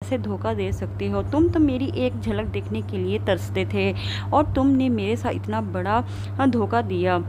कैसे धोखा दे सकते हो? तुम तो मेरी एक झलक देखने के लिए तरसते थे और तुमने मेरे साथ इतना बड़ा धोखा दिया।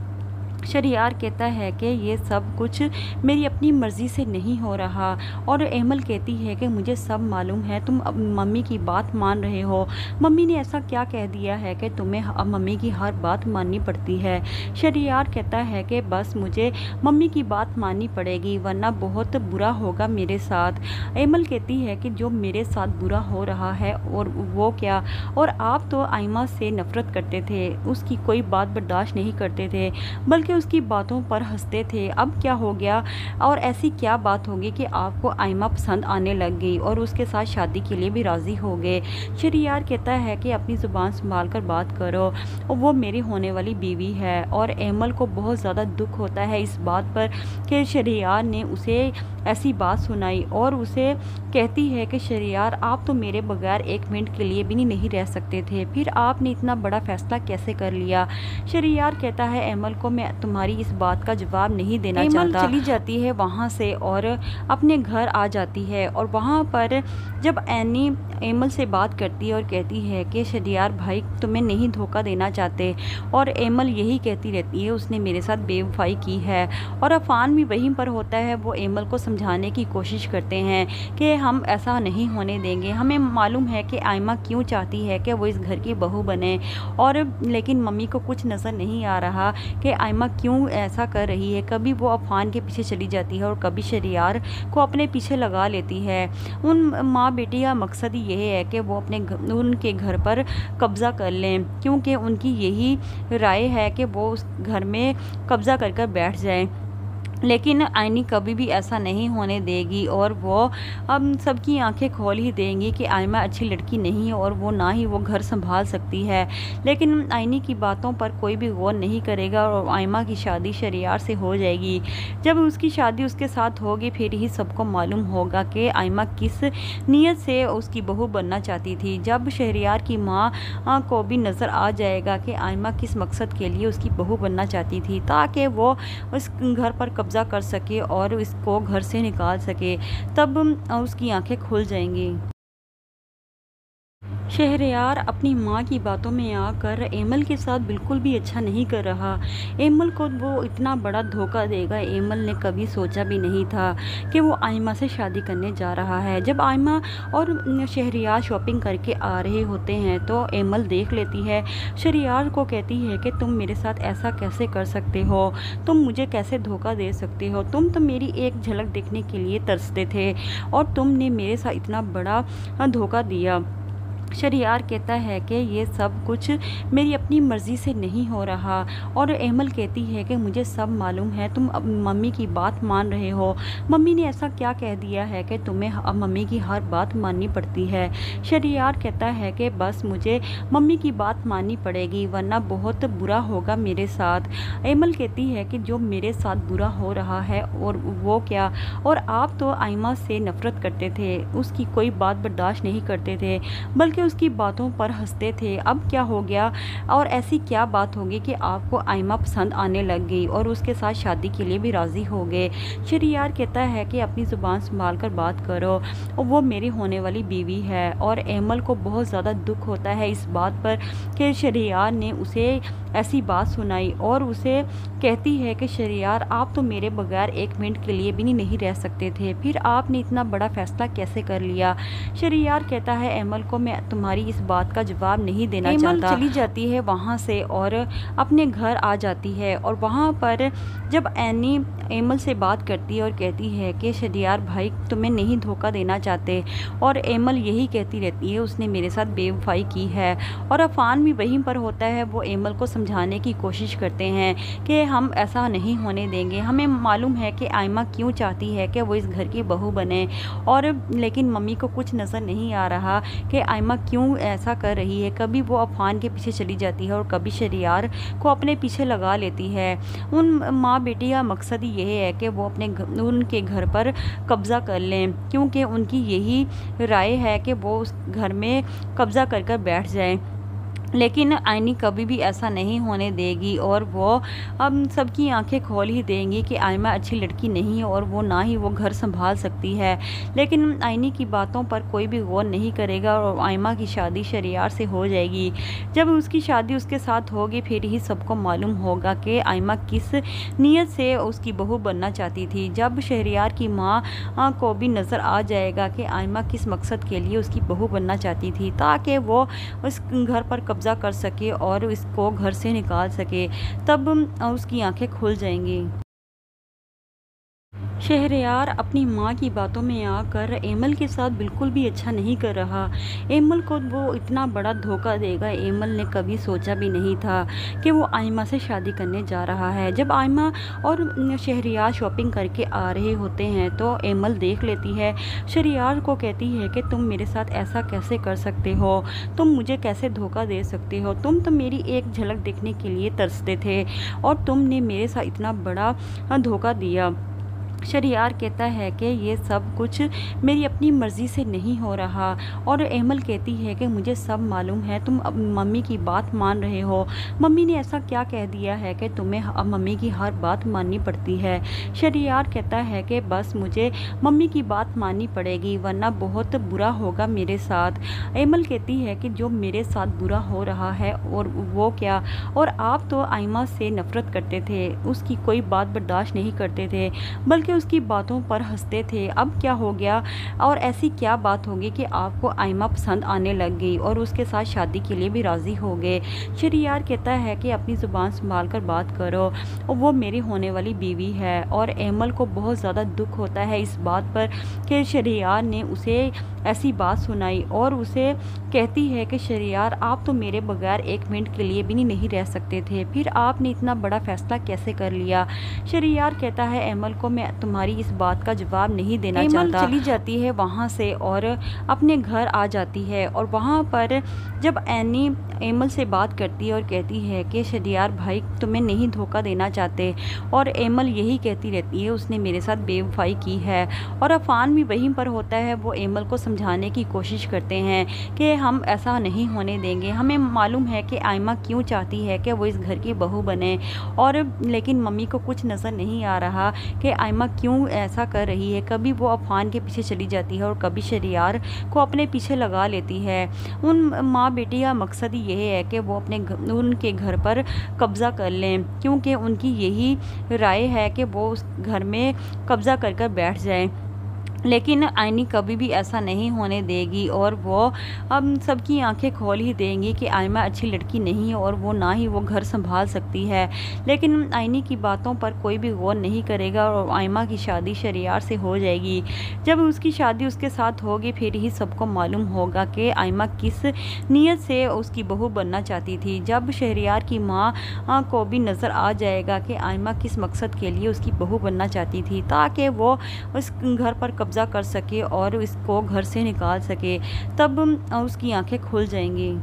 शहरयार कहता है कि ये सब कुछ मेरी अपनी मर्ज़ी से नहीं हो रहा और एमल कहती है कि मुझे सब मालूम है, तुम अब मम्मी की बात मान रहे हो। मम्मी ने ऐसा क्या कह दिया है कि तुम्हें अब मम्मी की हर बात माननी पड़ती है? शहरयार कहता है कि बस मुझे मम्मी की बात माननी पड़ेगी वरना बहुत बुरा होगा मेरे साथ। एमल कहती है कि जो मेरे साथ बुरा हो रहा है और वो क्या, और आप तो आयमा से नफ़रत करते थे, उसकी कोई बात बर्दाश्त नहीं करते थे, बल्कि उसकी बातों पर हंसते थे। अब क्या हो गया और ऐसी क्या बात होगी कि आपको आयमा पसंद आने लग गई और उसके साथ शादी के लिए भी राज़ी हो गए? शहरयार कहता है कि अपनी ज़ुबान संभाल कर बात करो, और वो मेरी होने वाली बीवी है। और एमल को बहुत ज़्यादा दुख होता है इस बात पर कि शहरयार ने उसे ऐसी बात सुनाई और उसे कहती है कि शहरयार, आप तो मेरे बगैर एक मिनट के लिए भी नहीं रह सकते थे, फिर आपने इतना बड़ा फैसला कैसे कर लिया? शहरयार कहता है एमल को मैं तुम्हारी इस बात का जवाब नहीं देना चाहता। एमल चली जाती है वहाँ से और अपने घर आ जाती है और वहाँ पर जब एनी एमल से बात करती है और कहती है कि शहरयार भाई तुम्हें नहीं धोखा देना चाहते, और एमल यही कहती रहती है उसने मेरे साथ बेवफाई की है। और अफान भी वहीं पर होता है, वो एमल को समझाने की कोशिश करते हैं कि हम ऐसा नहीं होने देंगे, हमें मालूम है कि आयमा क्यों चाहती है कि वो इस घर की बहू बने, और लेकिन मम्मी को कुछ नज़र नहीं आ रहा कि आयमा क्यों ऐसा कर रही है। कभी वो अफान के पीछे चली जाती है और कभी शहरयार को अपने पीछे लगा लेती है। उन माँ बेटी का मकसद ही यही है कि वो उनके घर पर कब्ज़ा कर लें, क्योंकि उनकी यही राय है कि वो उस घर में कब्ज़ा कर बैठ जाए। लेकिन आयनी कभी भी ऐसा नहीं होने देगी और वो अब सबकी आंखें खोल ही देंगी कि आयमा अच्छी लड़की नहीं है और वो ना ही वो घर संभाल सकती है। लेकिन आयनी की बातों पर कोई भी गौर नहीं करेगा और आयमा की शादी शहरयार से हो जाएगी। जब उसकी शादी उसके साथ होगी फिर ही सबको मालूम होगा कि आयमा किस नीयत से उसकी बहू बनना चाहती थी। जब शहरयार की माँ को भी नज़र आ जाएगा कि आयमा किस मकसद के लिए उसकी बहू बनना चाहती थी, ताकि वो उस घर पर कब्ज़ा कर सके और इसको घर से निकाल सके, तब उसकी आंखें खुल जाएंगी। शहरयार अपनी माँ की बातों में आकर एमल के साथ बिल्कुल भी अच्छा नहीं कर रहा। एमल को वो इतना बड़ा धोखा देगा, एमल ने कभी सोचा भी नहीं था कि वो आयमा से शादी करने जा रहा है। जब आयमा और शहरयार शॉपिंग करके आ रहे होते हैं तो एमल देख लेती है, शहरयार को कहती है कि तुम मेरे साथ ऐसा कैसे कर सकते हो, तुम मुझे कैसे धोखा दे सकते हो? तुम तो मेरी एक झलक देखने के लिए तरसते थे और तुमने मेरे साथ इतना बड़ा धोखा दिया। शहरयार कहता है कि ये सब कुछ मेरी अपनी मर्ज़ी से नहीं हो रहा और एमल कहती है कि मुझे सब मालूम है, तुम अब मम्मी की बात मान रहे हो। मम्मी ने ऐसा क्या कह दिया है कि तुम्हें अब मम्मी की हर बात माननी पड़ती है? शहरयार कहता है कि बस मुझे मम्मी की बात माननी पड़ेगी वरना बहुत बुरा होगा मेरे साथ। एमल कहती है कि जो मेरे साथ बुरा हो रहा है और वो क्या, और आप तो आयमा से नफ़रत करते थे, उसकी कोई बात बर्दाश्त नहीं करते थे, बल्कि उसकी बातों पर हंसते थे। अब क्या हो गया और ऐसी क्या बात होगी कि आपको आयमा पसंद आने लग गई और उसके साथ शादी के लिए भी राज़ी हो गए? शहरयार कहता है कि अपनी ज़ुबान संभाल कर बात करो, और वो मेरी होने वाली बीवी है। और एमल को बहुत ज़्यादा दुख होता है इस बात पर कि शहरयार ने उसे ऐसी बात सुनाई और उसे कहती है कि शहरयार, आप तो मेरे बगैर एक मिनट के लिए भी नहीं रह सकते थे, फिर आपने इतना बड़ा फैसला कैसे कर लिया? शहरयार कहता है एमल को मैं तुम्हारी इस बात का जवाब नहीं देना चाहता। एमल चली जाती है वहाँ से और अपने घर आ जाती है और वहाँ पर जब एनी एमल से बात करती है और कहती है कि शहरयार भाई तुम्हें नहीं धोखा देना चाहते, और एमल यही कहती रहती है उसने मेरे साथ बेवफाई की है। और अफान भी वहीं पर होता है, वो एमल को समझाने की कोशिश करते हैं कि हम ऐसा नहीं होने देंगे, हमें मालूम है कि आयमा क्यों चाहती है कि वो इस घर की बहू बने, और लेकिन मम्मी को कुछ नज़र नहीं आ रहा कि आयमा क्यों ऐसा कर रही है। कभी वो अफान के पीछे चली जाती है और कभी शहरयार को अपने पीछे लगा लेती है। उन माँ बेटी का मकसद ही यही है कि वो उनके घर पर कब्ज़ा कर लें, क्योंकि उनकी यही राय है कि वो उस घर में कब्ज़ा कर बैठ जाए। लेकिन आइनी कभी भी ऐसा नहीं होने देगी और वो अब सबकी आंखें खोल ही देंगी कि आयमा अच्छी लड़की नहीं है और वो ना ही वो घर संभाल सकती है। लेकिन आइनी की बातों पर कोई भी गौर नहीं करेगा और आयमा की शादी शहरयार से हो जाएगी। जब उसकी शादी उसके साथ होगी फिर ही सबको मालूम होगा कि आयमा किस नीयत से उसकी बहू बनना चाहती थी। जब शहरयार की माँ को भी नज़र आ जाएगा कि आयमा किस मकसद के लिए उसकी बहू बनना चाहती थी, ताकि वो उस घर पर कब्जा कर सके और इसको घर से निकाल सके, तब उसकी आंखें खुल जाएंगी। शहरयार अपनी माँ की बातों में आकर एमल के साथ बिल्कुल भी अच्छा नहीं कर रहा। एमल को वो इतना बड़ा धोखा देगा, एमल ने कभी सोचा भी नहीं था कि वो आयमा से शादी करने जा रहा है। जब आयमा और शहरयार शॉपिंग करके आ रहे होते हैं तो एमल देख लेती है। शहरयार को कहती है कि तुम मेरे साथ ऐसा कैसे कर सकते हो, तुम मुझे कैसे धोखा दे सकते हो, तुम तो मेरी एक झलक देखने के लिए तरसते थे और तुमने मेरे साथ इतना बड़ा धोखा दिया। शहरयार कहता है कि ये सब कुछ मेरी अपनी मर्ज़ी से नहीं हो रहा और एमल कहती है कि मुझे सब मालूम है, तुम अब मम्मी की बात मान रहे हो। मम्मी ने ऐसा क्या कह दिया है कि तुम्हें अब मम्मी की हर बात माननी पड़ती है। शहरयार कहता है कि बस मुझे मम्मी की बात माननी पड़ेगी वरना बहुत बुरा होगा मेरे साथ। एमल कहती है कि जो मेरे साथ बुरा हो रहा है और वो क्या, और आप तो आयमा से नफ़रत करते थे, उसकी कोई बात बर्दाश्त नहीं करते थे बल्कि उसकी बातों पर हंसते थे। अब क्या हो गया और ऐसी क्या बात होगी कि आपको आयमा पसंद आने लग गई और उसके साथ शादी के लिए भी राज़ी हो गए। शहरयार कहता है कि अपनी ज़ुबान संभाल कर बात करो, और वो मेरी होने वाली बीवी है। और एमल को बहुत ज़्यादा दुख होता है इस बात पर कि शहरयार ने उसे ऐसी बात सुनाई और उसे कहती है कि शहरयार आप तो मेरे बगैर एक मिनट के लिए भी नहीं रह सकते थे, फिर आपने इतना बड़ा फैसला कैसे कर लिया। शहरयार कहता है एमल को मैं तुम्हारी इस बात का जवाब नहीं देना चाहता। एमल चली जाती है वहाँ से और अपने घर आ जाती है और वहाँ पर जब एनी एमल से बात करती है और कहती है कि शहरयार भाई तुम्हें नहीं धोखा देना चाहते, और एमल यही कहती रहती है उसने मेरे साथ बेवफाई की है। और अफान भी वहीं पर होता है, वो एमल को समझाने की कोशिश करते हैं कि हम ऐसा नहीं होने देंगे, हमें मालूम है कि आयमा क्यों चाहती है कि वो इस घर की बहू बने, और लेकिन मम्मी को कुछ नज़र नहीं आ रहा कि आयमा क्यों ऐसा कर रही है। कभी वो अफान के पीछे चली जाती है और कभी शहरयार को अपने पीछे लगा लेती है। उन माँ बेटी का मकसद ही यही है कि वो उनके घर पर कब्ज़ा कर लें, क्योंकि उनकी यही राय है कि वो उस घर में कब्ज़ा कर बैठ जाए। लेकिन आइनी कभी भी ऐसा नहीं होने देगी और वो अब सबकी आंखें खोल ही देंगी कि आयमा अच्छी लड़की नहीं है और वो ना ही वो घर संभाल सकती है। लेकिन आइनी की बातों पर कोई भी गौर नहीं करेगा और आयमा की शादी शहरयार से हो जाएगी। जब उसकी शादी उसके साथ होगी फिर ही सबको मालूम होगा कि आयमा किस नीयत से उसकी बहू बनना चाहती थी। जब शहरयार की माँ को भी नज़र आ जाएगा कि आयमा किस मकसद के लिए उसकी बहू बनना चाहती थी, ताकि वो उस घर पर कब्जा कर सके और इसको घर से निकाल सके, तब उसकी आंखें खुल जाएंगी।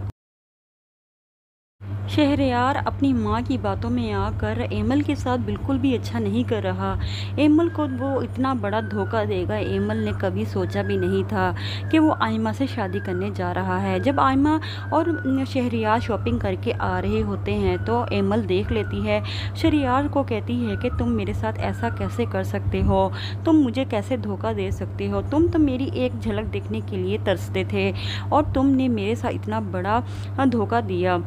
शहरयार अपनी माँ की बातों में आकर एमल के साथ बिल्कुल भी अच्छा नहीं कर रहा। एमल को वो इतना बड़ा धोखा देगा, एमल ने कभी सोचा भी नहीं था कि वो आयमा से शादी करने जा रहा है। जब आयमा और शहरयार शॉपिंग करके आ रहे होते हैं तो एमल देख लेती है। शहरयार को कहती है कि तुम मेरे साथ ऐसा कैसे कर सकते हो, तुम मुझे कैसे धोखा दे सकते हो, तुम तो मेरी एक झलक देखने के लिए तरसते थे और तुमने मेरे साथ इतना बड़ा धोखा दिया।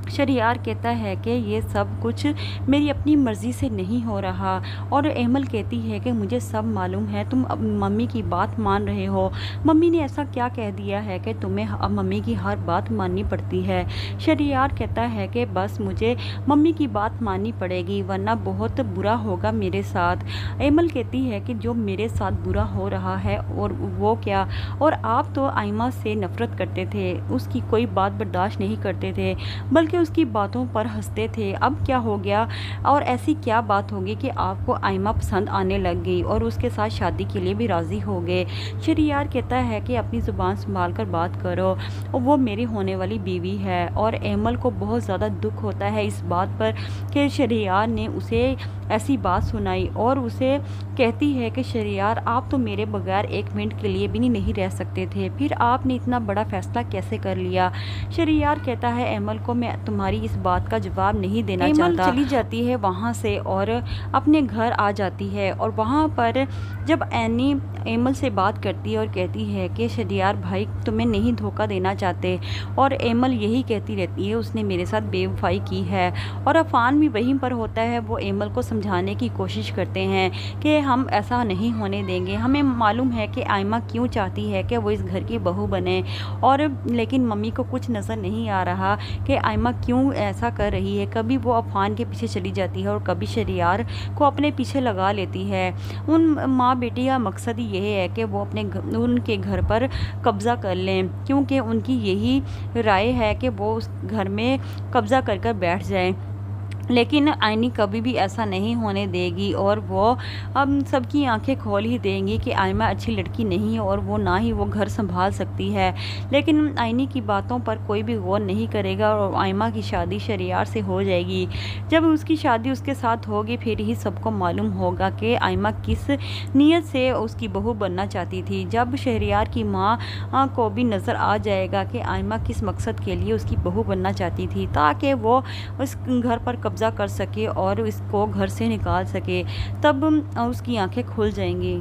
शहरयार कहता है कि ये सब कुछ मेरी अपनी मर्ज़ी से नहीं हो रहा और एमल कहती है कि मुझे सब मालूम है, तुम अब मम्मी की बात मान रहे हो। मम्मी ने ऐसा क्या कह दिया है कि तुम्हें अब मम्मी की हर बात माननी पड़ती है। शहरयार कहता है कि बस मुझे मम्मी की बात माननी पड़ेगी वरना बहुत बुरा होगा मेरे साथ। एमल कहती है कि जो मेरे साथ बुरा हो रहा है और वो क्या, और आप तो आयमा से नफ़रत करते थे, उसकी कोई बात बर्दाश्त नहीं करते थे बल्कि उसकी बातों पर हंसते थे। अब क्या हो गया और ऐसी क्या बात होगी कि आपको आयमा पसंद आने लग गई और उसके साथ शादी के लिए भी राज़ी हो गए। शहरयार कहता है कि अपनी ज़ुबान संभाल कर बात करो, और वो मेरी होने वाली बीवी है। और एमल को बहुत ज़्यादा दुख होता है इस बात पर कि शहरयार ने उसे ऐसी बात सुनाई और उसे कहती है कि शहरयार, आप तो मेरे बगैर एक मिनट के लिए भी नहीं रह सकते थे, फिर आपने इतना बड़ा फैसला कैसे कर लिया। शहरयार कहता है, एमल को मैं तुम्हारी इस बात का जवाब नहीं देना चाहता। एमल चली जाती है वहाँ से और अपने घर आ जाती है और वहाँ पर जब एनी एमल से बात करती है और कहती है कि शहरयार भाई तुम्हें नहीं धोखा देना चाहते, और एमल यही कहती रहती है उसने मेरे साथ बेवफाई की है। और अफान भी वहीं पर होता है, वो एमल को समझाने की कोशिश करते हैं कि हम ऐसा नहीं होने देंगे, हमें मालूम है कि आयमा क्यों चाहती है कि वो इस घर की बहू बने, और लेकिन मम्मी को कुछ नज़र नहीं आ रहा कि आयमा क्यों ऐसा कर रही है। कभी वो अफान के पीछे चली जाती है और कभी शहरयार को अपने पीछे लगा लेती है। उन माँ बेटी का मकसद ही यही है कि वो उनके घर पर कब्ज़ा कर लें, क्योंकि उनकी यही राय है कि वो उस घर में कब्ज़ा कर बैठ जाए। लेकिन आयनी कभी भी ऐसा नहीं होने देगी और वो अब सबकी आंखें खोल ही देंगी कि आयमा अच्छी लड़की नहीं है और वो ना ही वो घर संभाल सकती है। लेकिन आयनी की बातों पर कोई भी गौर नहीं करेगा और आयमा की शादी शहरयार से हो जाएगी। जब उसकी शादी उसके साथ होगी फिर ही सबको मालूम होगा कि आयमा किस नीयत से उसकी बहू बनना चाहती थी। जब शहरयार की माँ को भी नज़र आ जाएगा कि आयमा किस मकसद के लिए उसकी बहू बनना चाहती थी, ताकि वो उस घर पर कब्ज़ा कर सके और इसको घर से निकाल सके, तब उसकी आंखें खुल जाएंगी।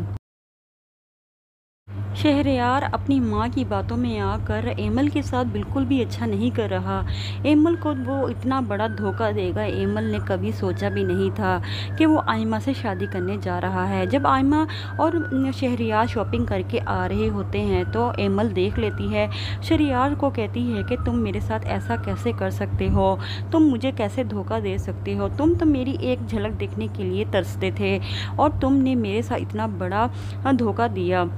शहरयार अपनी माँ की बातों में आकर एमल के साथ बिल्कुल भी अच्छा नहीं कर रहा। एमल को वो इतना बड़ा धोखा देगा, एमल ने कभी सोचा भी नहीं था कि वो आयमा से शादी करने जा रहा है। जब आयमा और शहरयार शॉपिंग करके आ रहे होते हैं तो एमल देख लेती है, शहरयार को कहती है कि तुम मेरे साथ ऐसा कैसे कर सकते हो, तुम मुझे कैसे धोखा दे सकते हो, तुम तो मेरी एक झलक देखने के लिए तरसते थे और तुमने मेरे साथ इतना बड़ा धोखा दिया।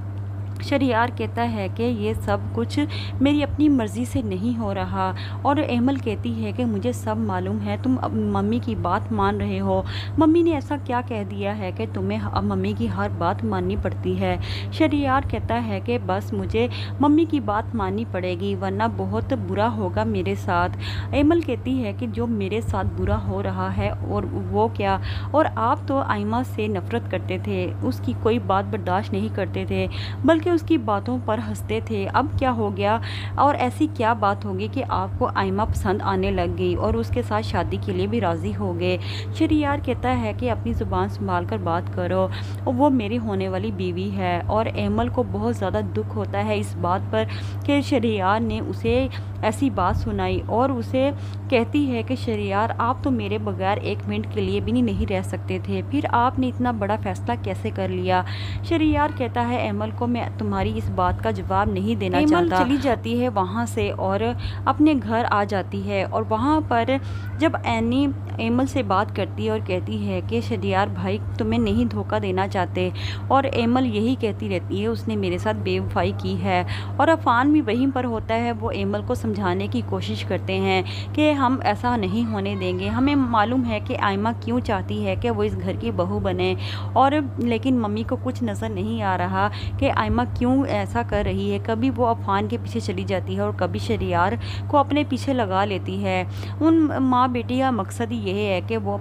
शहरयार कहता है कि ये सब कुछ मेरी अपनी मर्ज़ी से नहीं हो रहा, और एमल कहती है कि मुझे सब मालूम है, तुम अब मम्मी की बात मान रहे हो, मम्मी ने ऐसा क्या कह दिया है कि तुम्हें अब मम्मी की हर बात माननी पड़ती है। शहरयार कहता है कि बस मुझे मम्मी की बात माननी पड़ेगी वरना बहुत बुरा होगा मेरे साथ। एमल कहती है कि जो मेरे साथ बुरा हो रहा है और वो क्या, और आप तो आयमा से नफ़रत करते थे, उसकी कोई बात बर्दाश्त नहीं करते थे, बल्कि उसकी बातों पर हंसते थे। अब क्या हो गया और ऐसी क्या बात होगी कि आपको आयमा पसंद आने लग गई और उसके साथ शादी के लिए भी राज़ी हो गए। शहरयार कहता है कि अपनी ज़ुबान संभाल कर बात करो, और वो मेरी होने वाली बीवी है। और एमल को बहुत ज़्यादा दुख होता है इस बात पर कि शहरयार ने उसे ऐसी बात सुनाई और उसे कहती है कि शहरयार, आप तो मेरे बगैर एक मिनट के लिए भी नहीं रह सकते थे, फिर आपने इतना बड़ा फैसला कैसे कर लिया। शहरयार कहता है, एमल को मैं तुम्हारी इस बात का जवाब नहीं देना चाहता। एमल चली जाती है वहाँ से और अपने घर आ जाती है और वहाँ पर जब एनी एमल से बात करती है और कहती है कि शहरयार भाई तुम्हें नहीं धोखा देना चाहते, और एमल यही कहती रहती है उसने मेरे साथ बेवफाई की है। और अफान भी वहीं पर होता है, वो एमल को समझाने की कोशिश करते हैं कि हम ऐसा नहीं होने देंगे, हमें मालूम है कि आयमा क्यों चाहती है कि वो इस घर की बहू बने, और लेकिन मम्मी को कुछ नज़र नहीं आ रहा कि आयमा क्यों ऐसा कर रही है। कभी वो अफान के पीछे चली जाती है और कभी शहरयार को अपने पीछे लगा लेती है। उन माँ बेटी का मकसद ही यही है कि वो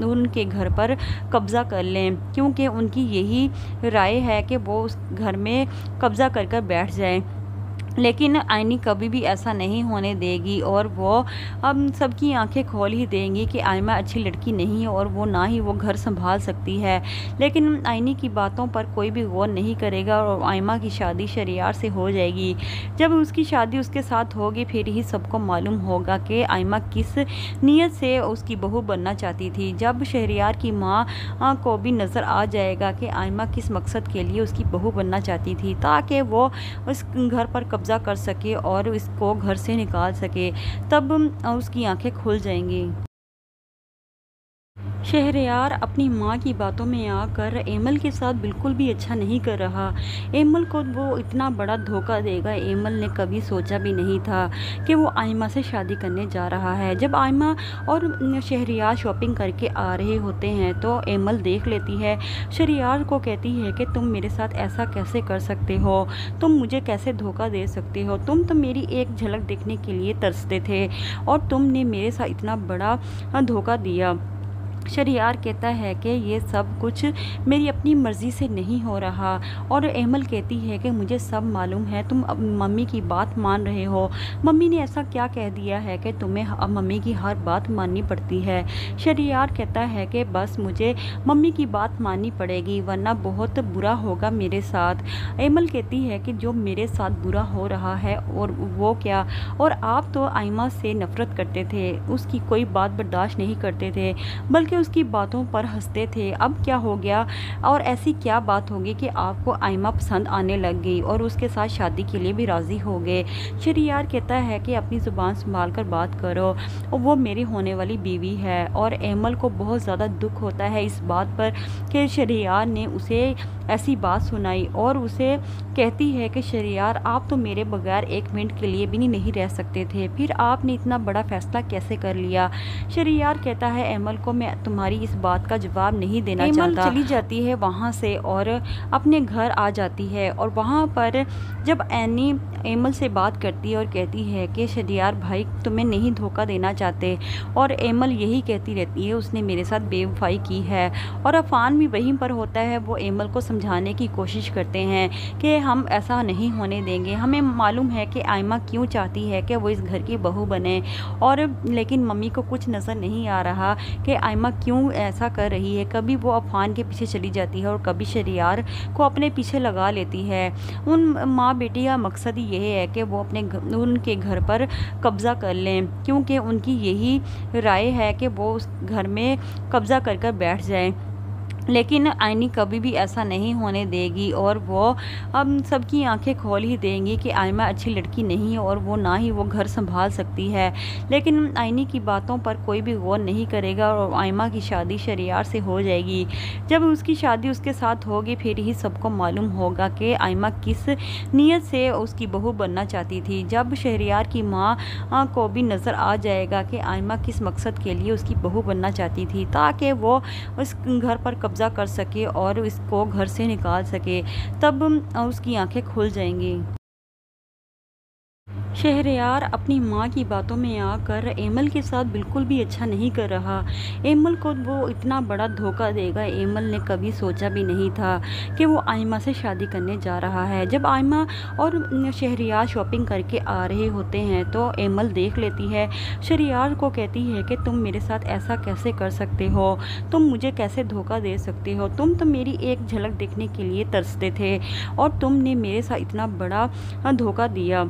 उनके घर पर कब्ज़ा कर लें, क्योंकि उनकी यही राय है कि वो उस घर में कब्ज़ा कर बैठ जाए। लेकिन आयनी कभी भी ऐसा नहीं होने देगी और वो अब सबकी आंखें खोल ही देंगी कि आयमा अच्छी लड़की नहीं है और वो ना ही वो घर संभाल सकती है। लेकिन आयनी की बातों पर कोई भी गौर नहीं करेगा और आयमा की शादी शहरयार से हो जाएगी। जब उसकी शादी उसके साथ होगी फिर ही सबको मालूम होगा कि आयमा किस नीयत से उसकी बहू बनना चाहती थी। जब शहरयार की माँ को भी नज़र आ जाएगा कि आयमा किस मकसद के लिए उसकी बहू बनना चाहती थी, ताकि वो उस घर पर कब्ज़ा कर सके और इसको घर से निकाल सके, तब उसकी आंखें खुल जाएंगी। शहरयार अपनी माँ की बातों में आकर एमल के साथ बिल्कुल भी अच्छा नहीं कर रहा। एमल को वो इतना बड़ा धोखा देगा, एमल ने कभी सोचा भी नहीं था कि वो आयमा से शादी करने जा रहा है। जब आयमा और शहरयार शॉपिंग करके आ रहे होते हैं तो एमल देख लेती है, शहरयार को कहती है कि तुम मेरे साथ ऐसा कैसे कर सकते हो, तुम मुझे कैसे धोखा दे सकते हो, तुम तो मेरी एक झलक देखने के लिए तरसते थे और तुमने मेरे साथ इतना बड़ा धोखा दिया। शहरयार कहता है कि ये सब कुछ मेरी अपनी मर्ज़ी से नहीं हो रहा। और एमल कहती है कि मुझे सब मालूम है, तुम अब मम्मी की बात मान रहे हो। मम्मी ने ऐसा क्या कह दिया है कि तुम्हें अब मम्मी की हर बात माननी पड़ती है। शहरयार कहता है कि बस मुझे मम्मी की बात माननी पड़ेगी, वरना बहुत बुरा होगा मेरे साथ। एमल कहती है कि जो मेरे साथ बुरा हो रहा है और वो क्या, और आप तो आयमा से नफ़रत करते थे, उसकी कोई बात बर्दाश्त नहीं करते थे, बल्कि उसकी बातों पर हंसते थे। अब क्या हो गया, और ऐसी क्या बात होगी कि आपको आयमा पसंद आने लग गई और उसके साथ शादी के लिए भी राज़ी हो गए। शहरयार कहता है कि अपनी ज़ुबान संभाल कर बात करो, और वो मेरी होने वाली बीवी है। और एमल को बहुत ज़्यादा दुख होता है इस बात पर कि शहरयार ने उसे ऐसी बात सुनाई, और उसे कहती है कि शहरयार, आप तो मेरे बगैर एक मिनट के लिए भी नहीं रह सकते थे, फिर आपने इतना बड़ा फ़ैसला कैसे कर लिया। शहरयार कहता है एमल को मैं तुम्हारी इस बात का जवाब नहीं देना चाहता। एमल चली जाती है वहाँ से और अपने घर आ जाती है, और वहाँ पर जब एनी एमल से बात करती है और कहती है कि शहरयार भाई तुम्हें नहीं धोखा देना चाहते, और एमल यही कहती रहती है उसने मेरे साथ बेवफाई की है। और अफान भी वहीं पर होता है, वो एमल को समझाने की कोशिश करते हैं कि हम ऐसा नहीं होने देंगे, हमें मालूम है कि आयमा क्यों चाहती है कि वो इस घर की बहू बने, और लेकिन मम्मी को कुछ नज़र नहीं आ रहा कि आयमा क्यों ऐसा कर रही है। कभी वो अफान के पीछे चली जाती है और कभी शहरयार को अपने पीछे लगा लेती है। उन माँ बेटी का मकसद ही यही है कि वो उनके घर पर कब्ज़ा कर लें, क्योंकि उनकी यही राय है कि वो उस घर में कब्ज़ा कर कर बैठ जाए। लेकिन आयनी कभी भी ऐसा नहीं होने देगी, और वो अब सबकी आंखें खोल ही देंगी कि आयमा अच्छी लड़की नहीं है और वो ना ही वो घर संभाल सकती है। लेकिन आयनी की बातों पर कोई भी गौर नहीं करेगा, और आयमा की शादी शहरयार से हो जाएगी। जब उसकी शादी उसके साथ होगी फिर ही सबको मालूम होगा कि आयमा किस नीयत से उसकी बहू बनना चाहती थी। जब शहरयार की माँ को भी नज़र आ जाएगा कि आयमा किस मकसद के लिए उसकी बहू बनना चाहती थी, ताकि वो उस घर पर कब्ज़ा कर सके और इसको घर से निकाल सके, तब उसकी आंखें खुल जाएंगी। शहरयार अपनी माँ की बातों में आकर एमल के साथ बिल्कुल भी अच्छा नहीं कर रहा। एमल को वो इतना बड़ा धोखा देगा, एमल ने कभी सोचा भी नहीं था कि वो आयमा से शादी करने जा रहा है। जब आयमा और शहरयार शॉपिंग करके आ रहे होते हैं तो एमल देख लेती है, शहरयार को कहती है कि तुम मेरे साथ ऐसा कैसे कर सकते हो, तुम मुझे कैसे धोखा दे सकते हो, तुम तो मेरी एक झलक देखने के लिए तरसते थे और तुमने मेरे साथ इतना बड़ा धोखा दिया।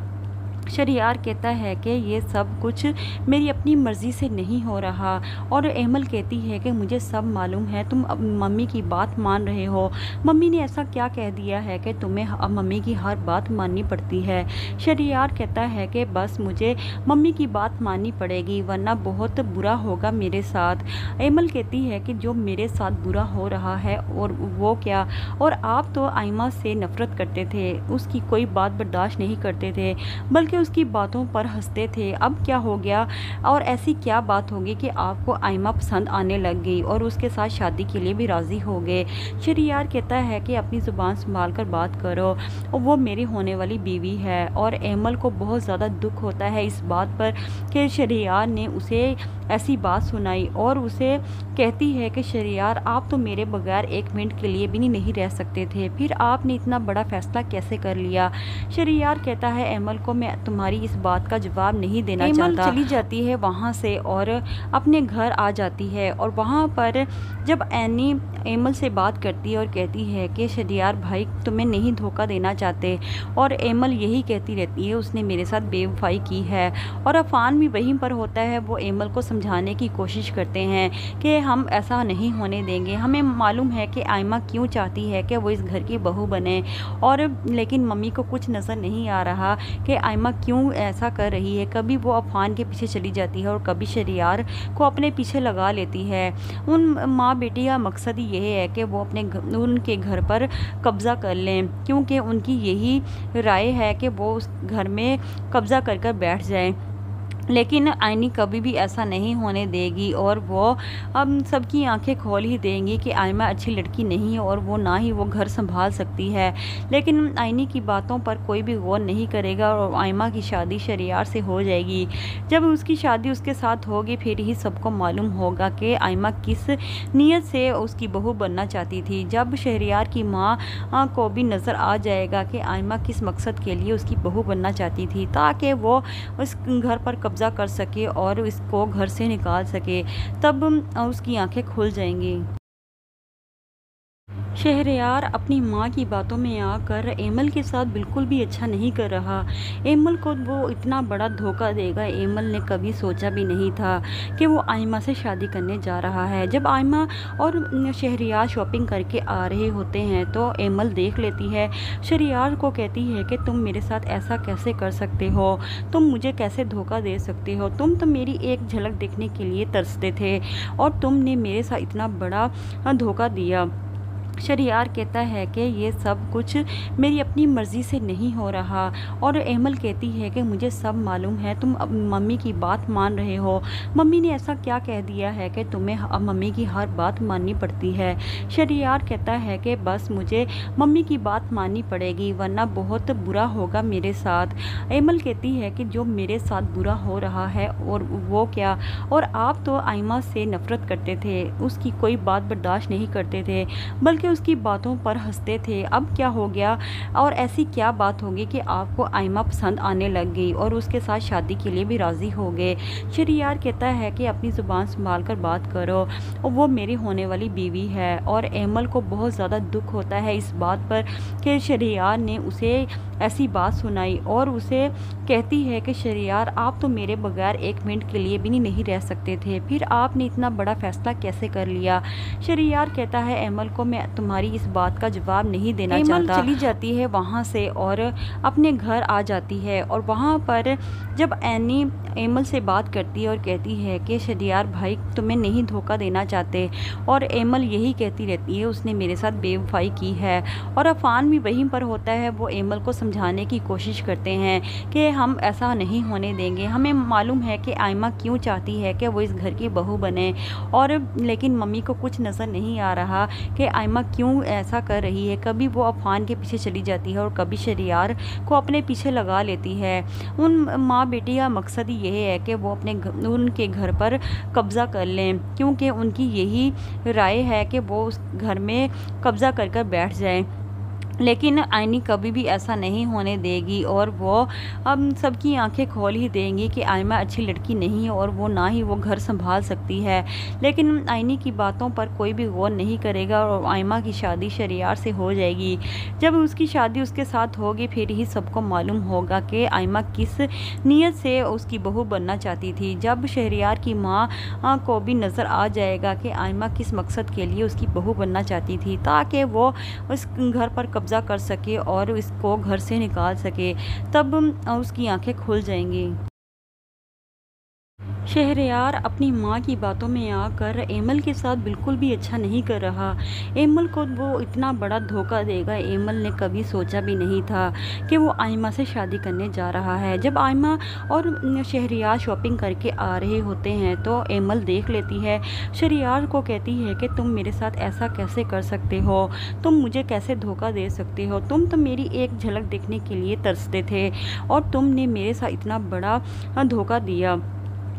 शहरयार कहता है कि ये सब कुछ मेरी अपनी मर्ज़ी से नहीं हो रहा। और एमल कहती है कि मुझे सब मालूम है, तुम अब मम्मी की बात मान रहे हो। मम्मी ने ऐसा क्या कह दिया है कि तुम्हें अब मम्मी की हर बात माननी पड़ती है। शहरयार कहता है कि बस मुझे मम्मी की बात माननी पड़ेगी, वरना बहुत बुरा होगा मेरे साथ। एमल कहती है कि जो मेरे साथ बुरा हो रहा है और वो क्या, और आप तो आयमा से नफ़रत करते थे, उसकी कोई बात बर्दाश्त नहीं करते थे, बल्कि उसकी बातों पर हंसते थे। अब क्या हो गया, और ऐसी क्या बात होगी कि आपको आयमा पसंद आने लग गई और उसके साथ शादी के लिए भी राज़ी हो गए। शहरयार कहता है कि अपनी ज़ुबान संभाल कर बात करो, और वो मेरी होने वाली बीवी है। और एमल को बहुत ज़्यादा दुख होता है इस बात पर कि शहरयार ने उसे ऐसी बात सुनाई, और उसे कहती है कि शहरयार, आप तो मेरे बगैर एक मिनट के लिए भी नहीं रह सकते थे, फिर आपने इतना बड़ा फ़ैसला कैसे कर लिया। शहरयार कहता है एमल को मैं तुम्हारी इस बात का जवाब नहीं देना चाहता। एमल चली जाती है वहाँ से और अपने घर आ जाती है, और वहाँ पर जब एनी एमल से बात करती है और कहती है कि शहरयार भाई तुम्हें नहीं धोखा देना चाहते, और एमल यही कहती रहती है उसने मेरे साथ बेवफाई की है। और अफान भी वहीं पर होता है, वो एमल को समझाने की कोशिश करते हैं कि हम ऐसा नहीं होने देंगे, हमें मालूम है कि आयमा क्यों चाहती है कि वो इस घर की बहू बने, और लेकिन मम्मी को कुछ नज़र नहीं आ रहा कि आयमा क्यों ऐसा कर रही है। कभी वो अफान के पीछे चली जाती है और कभी शहरयार को अपने पीछे लगा लेती है। उन माँ बेटी का मकसद ही यही है कि वो उनके घर पर कब्ज़ा कर लें, क्योंकि उनकी यही राय है कि वो उस घर में कब्ज़ा कर कर बैठ जाए। लेकिन आइनी कभी भी ऐसा नहीं होने देगी और वो अब सबकी आंखें खोल ही देंगी कि आयमा अच्छी लड़की नहीं है और वो ना ही वो घर संभाल सकती है। लेकिन आइनी की बातों पर कोई भी गौर नहीं करेगा और आयमा की शादी शहरियार से हो जाएगी। जब उसकी शादी उसके साथ होगी फिर ही सबको मालूम होगा कि आयमा किस नीयत से उसकी बहू बनना चाहती थी। जब शहरियार की माँ को भी नज़र आ जाएगा कि आयमा किस मकसद के लिए उसकी बहू बनना चाहती थी, ताकि वो उस घर पर कब्जा कर सके और इसको घर से निकाल सके, तब उसकी आंखें खुल जाएंगी। शहरयार अपनी माँ की बातों में आकर एमल के साथ बिल्कुल भी अच्छा नहीं कर रहा। एमल को वो इतना बड़ा धोखा देगा, एमल ने कभी सोचा भी नहीं था कि वो आयमा से शादी करने जा रहा है। जब आयमा और शहरयार शॉपिंग करके आ रहे होते हैं तो एमल देख लेती है। शहरयार को कहती है कि तुम मेरे साथ ऐसा कैसे कर सकते हो, तुम मुझे कैसे धोखा दे सकते हो, तुम तो मेरी एक झलक देखने के लिए तरसते थे और तुमने मेरे साथ इतना बड़ा धोखा दिया। शहरयार कहता है कि ये सब कुछ मेरी अपनी मर्ज़ी से नहीं हो रहा और एमल कहती है कि मुझे सब मालूम है, तुम अब मम्मी की बात मान रहे हो। मम्मी ने ऐसा क्या कह दिया है कि तुम्हें अब मम्मी की हर बात माननी पड़ती है। शहरयार कहता है कि बस मुझे मम्मी की बात माननी पड़ेगी वरना बहुत बुरा होगा मेरे साथ। एमल कहती है कि जो मेरे साथ बुरा हो रहा है और वो क्या, और आप तो आयमा से नफ़रत करते थे, उसकी कोई बात बर्दाश्त नहीं करते थे बल्कि उसकी बातों पर हंसते थे। अब क्या हो गया और ऐसी क्या बात होगी कि आपको आयमा पसंद आने लग गई और उसके साथ शादी के लिए भी राज़ी हो गए। शहरयार कहता है कि अपनी ज़ुबान संभाल कर बात करो और वो मेरी होने वाली बीवी है। और एमल को बहुत ज़्यादा दुख होता है इस बात पर कि शहरयार ने उसे ऐसी बात सुनाई और उसे कहती है कि शहरयार आप तो मेरे बगैर एक मिनट के लिए भी नहीं रह सकते थे, फिर आपने इतना बड़ा फैसला कैसे कर लिया। शहरयार कहता है एमल को मैं तुम्हारी इस बात का जवाब नहीं देना चाहता। एमल चली जाती है वहाँ से और अपने घर आ जाती है और वहाँ पर जब एनी एमल से बात करती है और कहती है कि शहरयार भाई तुम्हें नहीं धोखा देना चाहते, और एमल यही कहती रहती है उसने मेरे साथ बेवफाई की है। और अफान भी वहीं पर होता है, वो एमल को समझाने की कोशिश करते हैं कि हम ऐसा नहीं होने देंगे, हमें मालूम है कि आयमा क्यों चाहती है कि वो इस घर की बहू बने, और लेकिन मम्मी को कुछ नज़र नहीं आ रहा कि आयमा क्यों ऐसा कर रही है। कभी वो अफान के पीछे चली जाती है और कभी शहरयार को अपने पीछे लगा लेती है। उन माँ बेटी का मकसद ही यही है कि वो उनके घर पर कब्ज़ा कर लें, क्योंकि उनकी यही राय है कि वो उस घर में कब्ज़ा कर बैठ जाए। लेकिन आइनी कभी भी ऐसा नहीं होने देगी और वो अब सबकी आंखें खोल ही देंगी कि आयमा अच्छी लड़की नहीं है और वो ना ही वो घर संभाल सकती है। लेकिन आइनी की बातों पर कोई भी गौर नहीं करेगा और आयमा की शादी शहरयार से हो जाएगी। जब उसकी शादी उसके साथ होगी फिर ही सबको मालूम होगा कि आयमा किस नीयत से उसकी बहू बनना चाहती थी। जब शहरयार की माँ को भी नज़र आ जाएगा कि आयमा किस मकसद के लिए उसकी बहू बनना चाहती थी, ताकि वो उस घर पर कब्जा कर सके और इसको घर से निकाल सके, तब उसकी आंखें खुल जाएंगी। शहरयार अपनी माँ की बातों में आकर एमल के साथ बिल्कुल भी अच्छा नहीं कर रहा। एमल को वो इतना बड़ा धोखा देगा, एमल ने कभी सोचा भी नहीं था कि वो आयमा से शादी करने जा रहा है। जब आयमा और शहरयार शॉपिंग करके आ रहे होते हैं तो एमल देख लेती है। शहरयार को कहती है कि तुम मेरे साथ ऐसा कैसे कर सकते हो, तुम मुझे कैसे धोखा दे सकते हो, तुम तो मेरी एक झलक देखने के लिए तरसते थे और तुमने मेरे साथ इतना बड़ा धोखा दिया।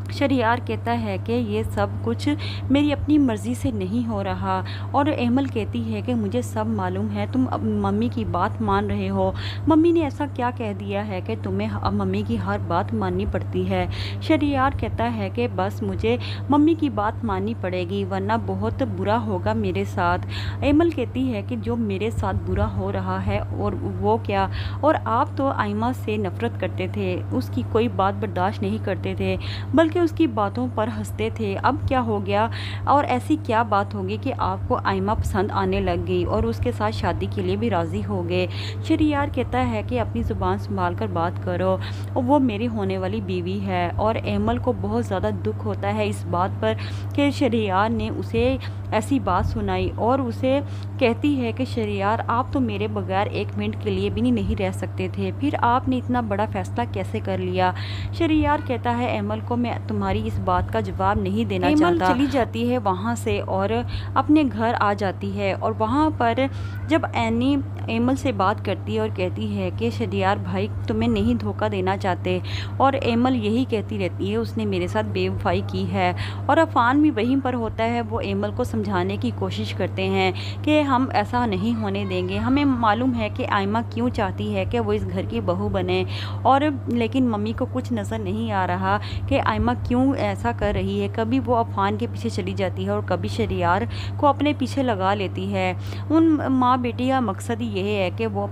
शहरयार कहता है कि ये सब कुछ मेरी अपनी मर्ज़ी से नहीं हो रहा और एमल कहती है कि मुझे सब मालूम है, तुम अब मम्मी की बात मान रहे हो। मम्मी ने ऐसा क्या कह दिया है कि तुम्हें अब मम्मी की हर बात माननी पड़ती है। शहरयार कहता है कि बस मुझे मम्मी की बात माननी पड़ेगी वरना बहुत बुरा होगा मेरे साथ। एमल कहती है कि जो मेरे साथ बुरा हो रहा है और वो क्या, और आप तो आयमा से नफ़रत करते थे, उसकी कोई बात बर्दाश्त नहीं करते थे बल्कि उसकी बातों पर हंसते थे। अब क्या हो गया और ऐसी क्या बात होगी कि आपको आयमा पसंद आने लग गई और उसके साथ शादी के लिए भी राज़ी हो गए। शहरयार कहता है कि अपनी ज़ुबान संभाल कर बात करो और वो मेरी होने वाली बीवी है। और एमल को बहुत ज़्यादा दुख होता है इस बात पर कि शहरयार ने उसे ऐसी बात सुनाई और उसे कहती है कि शहरयार, आप तो मेरे बगैर एक मिनट के लिए भी नहीं रह सकते थे, फिर आपने इतना बड़ा फैसला कैसे कर लिया। शहरयार कहता है, एमल को मैं तुम्हारी इस बात का जवाब नहीं देना चाहता। एमल चली जाती है वहाँ से और अपने घर आ जाती है और वहाँ पर जब एनी एमल से बात करती है और कहती है कि शहरयार भाई तुम्हें नहीं धोखा देना चाहते, और एमल यही कहती रहती है उसने मेरे साथ बेवफाई की है। और अफान भी वहीं पर होता है, वो एमल को समझाने की कोशिश करते हैं कि हम ऐसा नहीं होने देंगे, हमें मालूम है कि आयमा क्यों चाहती है कि वो इस घर की बहू बने, और लेकिन मम्मी को कुछ नज़र नहीं आ रहा कि आयमा क्यों ऐसा कर रही है। कभी वो अफान के पीछे चली जाती है और कभी शहरयार को अपने पीछे लगा लेती है। उन माँ बेटी का मकसद ही यही है कि वो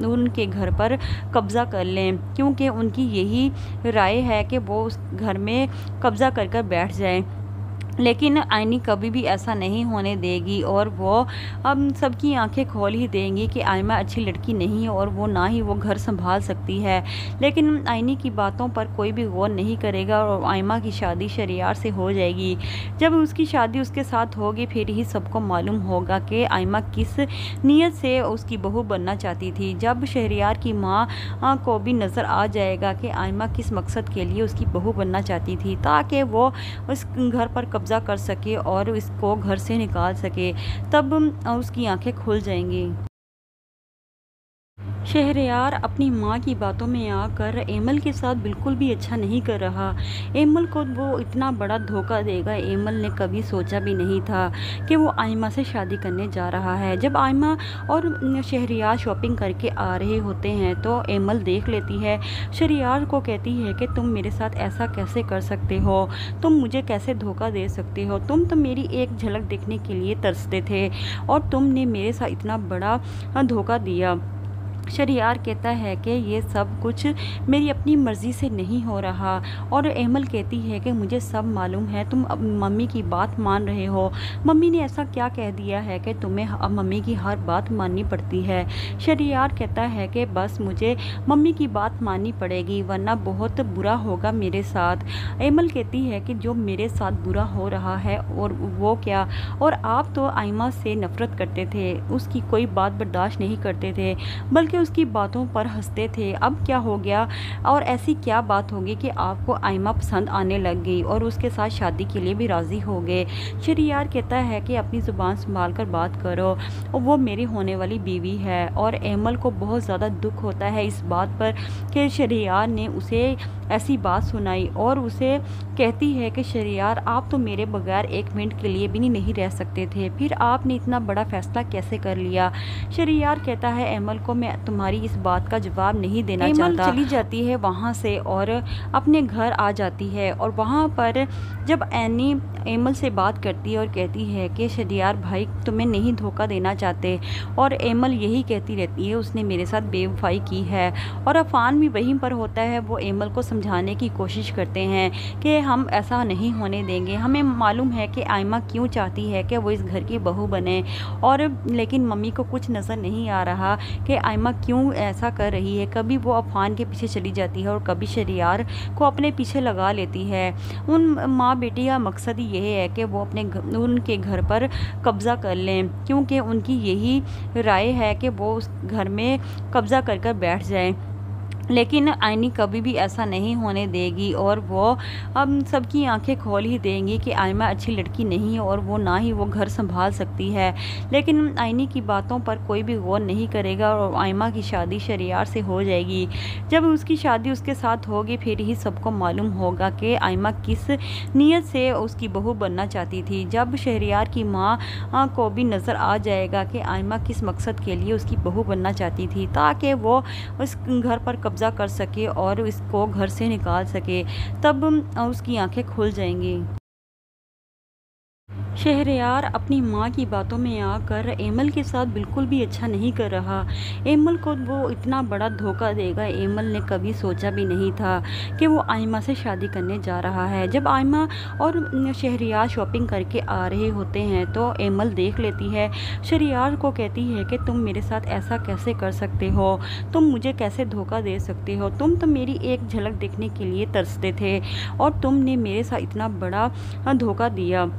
उनके घर पर कब्ज़ा कर लें, क्योंकि उनकी यही राय है कि वो उस घर में कब्ज़ा कर बैठ जाए। लेकिन आइनी कभी भी ऐसा नहीं होने देगी और वो अब सबकी आंखें खोल ही देंगी कि आयमा अच्छी लड़की नहीं है और वो ना ही वो घर संभाल सकती है। लेकिन आइनी की बातों पर कोई भी गौर नहीं करेगा और आयमा की शादी शहरयार से हो जाएगी। जब उसकी शादी उसके साथ होगी फिर ही सबको मालूम होगा कि आयमा किस नीयत से उसकी बहू बनना चाहती थी। जब शहरयार की माँ को भी नज़र आ जाएगा कि आयमा किस मकसद के लिए उसकी बहू बनना चाहती थी, ताकि वो उस घर पर कब्जा कर सके और इसको घर से निकाल सके, तब उसकी आंखें खुल जाएंगी। शहरयार अपनी माँ की बातों में आकर एमल के साथ बिल्कुल भी अच्छा नहीं कर रहा। एमल को वो इतना बड़ा धोखा देगा, एमल ने कभी सोचा भी नहीं था कि वो आयमा से शादी करने जा रहा है। जब आयमा और शहरयार शॉपिंग करके आ रहे होते हैं तो एमल देख लेती है। शहरयार को कहती है कि तुम मेरे साथ ऐसा कैसे कर सकते हो, तुम मुझे कैसे धोखा दे सकते हो, तुम तो मेरी एक झलक देखने के लिए तरसते थे और तुमने मेरे साथ इतना बड़ा धोखा दिया। शहरयार कहता है कि ये सब कुछ मेरी अपनी मर्ज़ी से नहीं हो रहा, और एमल कहती है कि मुझे सब मालूम है, तुम अब मम्मी की बात मान रहे हो, मम्मी ने ऐसा क्या कह दिया है कि तुम्हें अब मम्मी की हर बात माननी पड़ती है। शहरयार कहता है कि बस मुझे मम्मी की बात माननी पड़ेगी वरना बहुत बुरा होगा मेरे साथ। एमल कहती है कि जो मेरे साथ बुरा हो रहा है और वो क्या, और आप तो आयमा से नफ़रत करते थे, उसकी कोई बात बर्दाश्त नहीं करते थे, बल्कि उसकी बातों पर हंसते थे। अब क्या हो गया, और ऐसी क्या बात होगी कि आपको आयमा पसंद आने लग गई और उसके साथ शादी के लिए भी राज़ी हो गए। शहरयार कहता है कि अपनी ज़ुबान संभाल कर बात करो, और वो मेरी होने वाली बीवी है। और एमल को बहुत ज़्यादा दुख होता है इस बात पर कि शहरयार ने उसे ऐसी बात सुनाई और उसे कहती है कि शहरयार, आप तो मेरे बगैर एक मिनट के लिए भी नहीं रह सकते थे, फिर आपने इतना बड़ा फैसला कैसे कर लिया। शहरयार कहता है, एमल को मैं तुम्हारी इस बात का जवाब नहीं देना चाहता। एमल चली जाती है वहाँ से और अपने घर आ जाती है और वहाँ पर जब एनी एमल से बात करती है और कहती है कि शहरयार भाई तुम्हें नहीं धोखा देना चाहते, और एमल यही कहती रहती है उसने मेरे साथ बेवफाई की है। और अफान भी वहीं पर होता है, वो एमल को समझाने की कोशिश करते हैं कि हम ऐसा नहीं होने देंगे, हमें मालूम है कि आयमा क्यों चाहती है कि वो इस घर की बहू बने, और लेकिन मम्मी को कुछ नज़र नहीं आ रहा कि आयमा क्यों ऐसा कर रही है। कभी वो अफान के पीछे चली जाती है और कभी शहरयार को अपने पीछे लगा लेती है। उन माँ बेटी का मकसद ही यही है कि वो उनके घर पर कब्ज़ा कर लें, क्योंकि उनकी यही राय है कि वो उस घर में कब्ज़ा कर बैठ जाए। लेकिन आइनी कभी भी ऐसा नहीं होने देगी और वो अब सबकी आंखें खोल ही देंगी कि आयमा अच्छी लड़की नहीं है और वो ना ही वो घर संभाल सकती है। लेकिन आइनी की बातों पर कोई भी गौर नहीं करेगा और आयमा की शादी शहरयार से हो जाएगी। जब उसकी शादी उसके साथ होगी फिर ही सबको मालूम होगा कि आयमा किस नीयत से उसकी बहू बनना चाहती थी। जब शहरयार की माँ को भी नज़र आ जाएगा कि आयमा किस मकसद के लिए उसकी बहू बनना चाहती थी, ताकि वो उस घर पर कब्जा कर सके और इसको घर से निकाल सके, तब उसकी आंखें खुल जाएंगी। शहरयार अपनी माँ की बातों में आकर एमल के साथ बिल्कुल भी अच्छा नहीं कर रहा। एमल को वो इतना बड़ा धोखा देगा, एमल ने कभी सोचा भी नहीं था कि वो आयमा से शादी करने जा रहा है। जब आयमा और शहरयार शॉपिंग करके आ रहे होते हैं तो एमल देख लेती है। शहरयार को कहती है कि तुम मेरे साथ ऐसा कैसे कर सकते हो, तुम मुझे कैसे धोखा दे सकते हो, तुम तो मेरी एक झलक देखने के लिए तरसते थे और तुमने मेरे साथ इतना बड़ा धोखा दिया।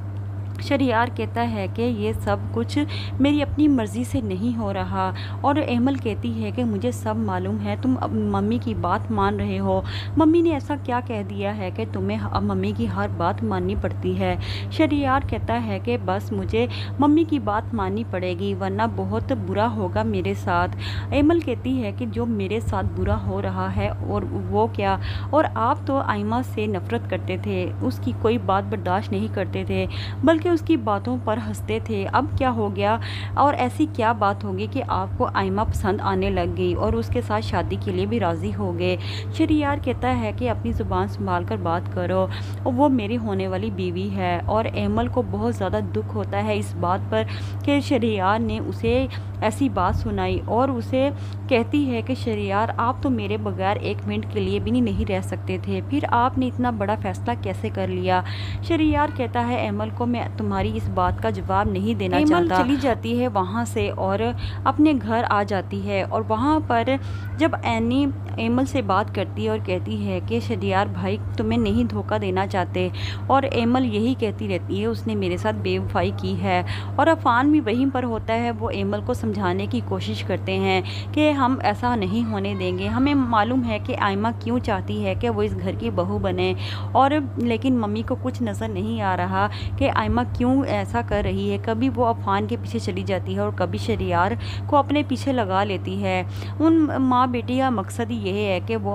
शहरयार कहता है कि ये सब कुछ मेरी अपनी मर्ज़ी से नहीं हो रहा। और एमल कहती है कि मुझे सब मालूम है, तुम अब मम्मी की बात मान रहे हो। मम्मी ने ऐसा क्या कह दिया है कि तुम्हें अब मम्मी की हर बात माननी पड़ती है। शहरयार कहता है कि बस मुझे मम्मी की बात माननी पड़ेगी, वरना बहुत बुरा होगा मेरे साथ। एमल कहती है कि जो मेरे साथ बुरा हो रहा है और वो क्या, और आप तो आयमा से नफ़रत करते थे, उसकी कोई बात बर्दाश्त नहीं करते थे, बल्कि उसकी बातों पर हंसते थे। अब क्या हो गया, और ऐसी क्या बात होगी कि आपको आयमा पसंद आने लग गई और उसके साथ शादी के लिए भी राज़ी हो गए। शहरयार कहता है कि अपनी ज़ुबान संभाल कर बात करो, वो मेरी होने वाली बीवी है। और एमल को बहुत ज़्यादा दुख होता है इस बात पर कि शहरयार ने उसे ऐसी बात सुनाई, और उसे कहती है कि शहरयार, आप तो मेरे बगैर एक मिनट के लिए भी नहीं रह सकते थे, फिर आपने इतना बड़ा फैसला कैसे कर लिया। शहरयार कहता है एमल को मैं तुम्हारी इस बात का जवाब नहीं देना चाहता। एमल चली जाती है वहाँ से और अपने घर आ जाती है, और वहाँ पर जब एनी एमल से बात करती है और कहती है कि शहरयार भाई तुम्हें नहीं धोखा देना चाहते, और एमल यही कहती रहती है उसने मेरे साथ बेवफाई की है। और अफान भी वहीं पर होता है, वो एमल को समझाने की कोशिश करते हैं कि हम ऐसा नहीं होने देंगे, हमें मालूम है कि आयमा क्यों चाहती है कि वो इस घर की बहू बने, और लेकिन मम्मी को कुछ नज़र नहीं आ रहा कि आयमा क्यों ऐसा कर रही है। कभी वो अफान के पीछे चली जाती है और कभी शहरयार को अपने पीछे लगा लेती है। उन माँ बेटी का मकसद ही यही है कि वो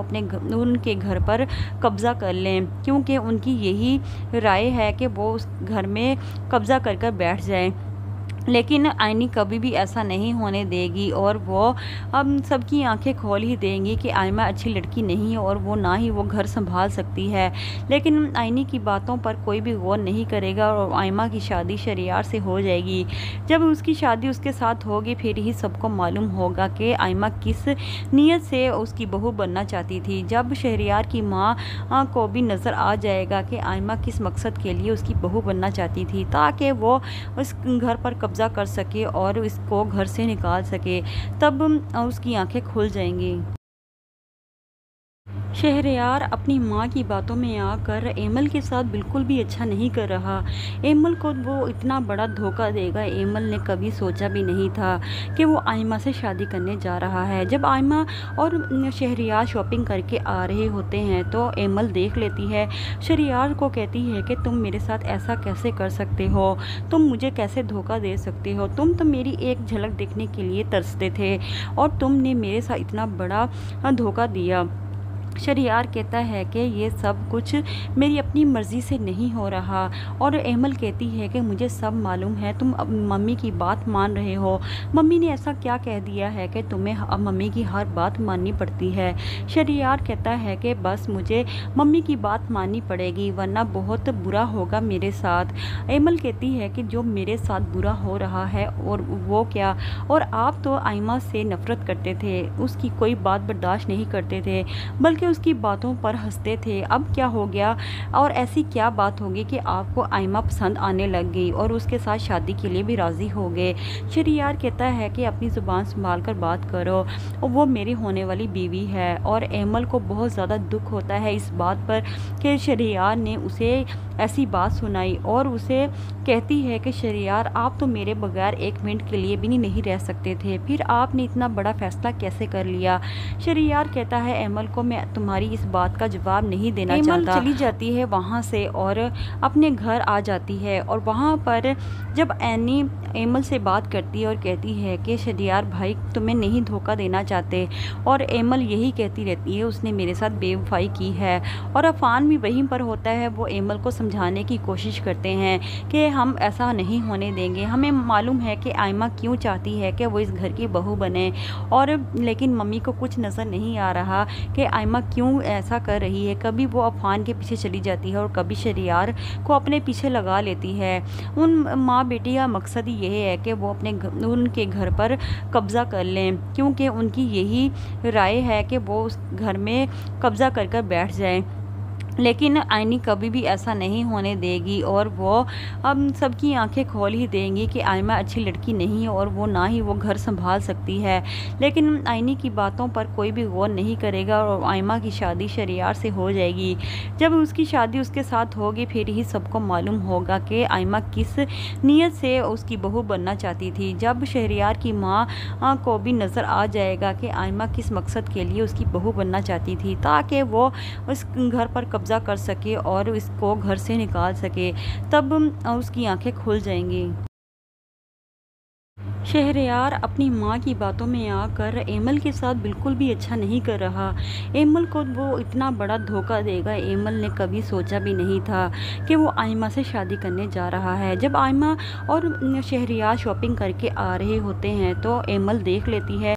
उनके घर पर कब्ज़ा कर लें, क्योंकि उनकी यही राय है कि वो उस घर में कब्ज़ा कर बैठ जाए। लेकिन आयनी कभी भी ऐसा नहीं होने देगी, और वो अब सबकी आंखें खोल ही देंगी कि आयमा अच्छी लड़की नहीं है और वो ना ही वो घर संभाल सकती है। लेकिन आयनी की बातों पर कोई भी गौर नहीं करेगा, और आयमा की शादी शहरयार से हो जाएगी। जब उसकी शादी उसके साथ होगी, फिर ही सबको मालूम होगा कि आयमा किस नीयत से उसकी बहू बनना चाहती थी। जब शहरयार की माँ को भी नज़र आ जाएगा कि आयमा किस मकसद के लिए उसकी बहू बनना चाहती थी, ताकि वो उस घर पर कब्ज़ा कर सके और इसको घर से निकाल सके, तब उसकी आंखें खुल जाएंगी। शहरयार अपनी माँ की बातों में आकर एमल के साथ बिल्कुल भी अच्छा नहीं कर रहा। एमल को वो इतना बड़ा धोखा देगा, एमल ने कभी सोचा भी नहीं था कि वो आयमा से शादी करने जा रहा है। जब आयमा और शहरयार शॉपिंग करके आ रहे होते हैं तो एमल देख लेती है, शहरयार को कहती है कि तुम मेरे साथ ऐसा कैसे कर सकते हो, तुम मुझे कैसे धोखा दे सकते हो, तुम तो मेरी एक झलक देखने के लिए तरसते थे और तुमने मेरे साथ इतना बड़ा धोखा दिया। शहरयार कहता है कि ये सब कुछ मेरी अपनी मर्ज़ी से नहीं हो रहा। और एमल कहती है कि मुझे सब मालूम है, तुम अब मम्मी की बात मान रहे हो। मम्मी ने ऐसा क्या कह दिया है कि तुम्हें अब मम्मी की हर बात माननी पड़ती है। शहरयार कहता है कि बस मुझे मम्मी की बात माननी पड़ेगी, वरना बहुत बुरा होगा मेरे साथ। एमल कहती है कि जो मेरे साथ बुरा हो रहा है और वो क्या, और आप तो आयमा से नफ़रत करते थे, उसकी कोई बात बर्दाश्त नहीं करते थे, बल्कि उसकी बातों पर हंसते थे। अब क्या हो गया, और ऐसी क्या बात होगी कि आपको आयमा पसंद आने लग गई और उसके साथ शादी के लिए भी राज़ी हो गए। शहरयार कहता है कि अपनी ज़ुबान संभाल कर बात करो, वो मेरी होने वाली बीवी है। और एमल को बहुत ज़्यादा दुख होता है इस बात पर कि शहरयार ने उसे ऐसी बात सुनाई, और उसे कहती है कि शहरयार, आप तो मेरे बगैर एक मिनट के लिए भी नहीं रह सकते थे, फिर आपने इतना बड़ा फैसला कैसे कर लिया। शहरयार कहता है एमल को मैं तुम्हारी इस बात का जवाब नहीं देना चाहता। एमल चली जाती है वहाँ से और अपने घर आ जाती है, और वहाँ पर जब एनी एमल से बात करती है और कहती है कि शहरयार भाई तुम्हें नहीं धोखा देना चाहते, और एमल यही कहती रहती है उसने मेरे साथ बेवफाई की है। और अफान भी वहीं पर होता है, वो एमल को समझाने की कोशिश करते हैं कि हम ऐसा नहीं होने देंगे, हमें मालूम है कि आयमा क्यों चाहती है कि वो इस घर की बहू बने, और लेकिन मम्मी को कुछ नज़र नहीं आ रहा कि आयमा क्यों ऐसा कर रही है। कभी वो अफान के पीछे चली जाती है और कभी शहरयार को अपने पीछे लगा लेती है। उन माँ बेटी का मकसद ही यही है कि वो उनके घर पर कब्ज़ा कर लें, क्योंकि उनकी यही राय है कि वो उस घर में कब्ज़ा कर बैठ जाए। लेकिन आइनी कभी भी ऐसा नहीं होने देगी और वो अब सबकी आंखें खोल ही देंगी कि आयमा अच्छी लड़की नहीं है और वो ना ही वो घर संभाल सकती है। लेकिन आइनी की बातों पर कोई भी गौर नहीं करेगा और आयमा की शादी शहरयार से हो जाएगी। जब उसकी शादी उसके साथ होगी फिर ही सबको मालूम होगा कि आयमा किस नीयत से उसकी बहू बनना चाहती थी। जब शहरयार की माँ को भी नज़र आ जाएगा कि आयमा किस मकसद के लिए उसकी बहू बनना चाहती थी, ताकि वो उस घर पर कब्जा कर सके और इसको घर से निकाल सके, तब उसकी आंखें खुल जाएंगी। शहरयार अपनी माँ की बातों में आकर एमल के साथ बिल्कुल भी अच्छा नहीं कर रहा। एमल को वो इतना बड़ा धोखा देगा, एमल ने कभी सोचा भी नहीं था कि वो आयमा से शादी करने जा रहा है। जब आयमा और शहरयार शॉपिंग करके आ रहे होते हैं तो एमल देख लेती है